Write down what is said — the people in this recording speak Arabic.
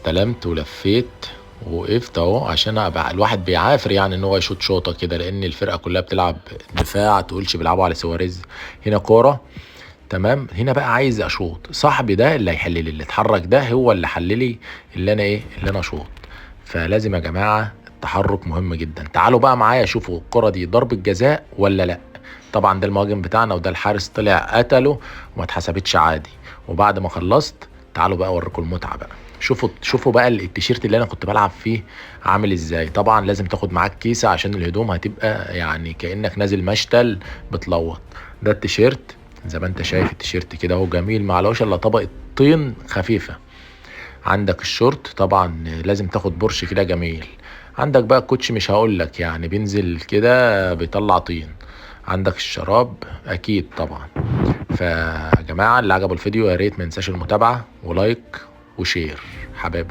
استلمت ولفيت ووقفت اهو عشان ابقى الواحد بيعافر يعني ان هو يشوط شوطه كده، لان الفرقه كلها بتلعب دفاع تقولش بيلعبوا على سواريز. هنا كوره تمام. هنا بقى عايز اشوط، صاحبي ده اللي هيحللي، اللي اتحرك ده هو اللي حللي اللي انا اللي انا اشوط. فلازم يا جماعه التحرك مهم جدا. تعالوا بقى معايا شوفوا الكره دي ضربه جزاء ولا لا. طبعا ده المهاجم بتاعنا وده الحارس طلع قتله وما اتحسبتش عادي. وبعد ما خلصت تعالوا بقى اوريكم المتعه بقى. شوفوا بقى التيشيرت اللي انا كنت بلعب فيه عامل ازاي. طبعا لازم تاخد معاك كيسه عشان الهدوم هتبقى يعني كانك نازل مشتل بتلوط. ده التيشيرت زي ما انت شايف، التيشيرت كده اهو جميل، معلوش الا طبقه طين خفيفه. عندك الشورت طبعا لازم تاخد برش كده جميل. عندك بقى الكوتش مش هقولك يعني بينزل كده بيطلع طين. عندك الشراب اكيد طبعا. فيا جماعه اللي عجبه الفيديو يا ريت ما ينساش المتابعه ولايك وشير حبايب.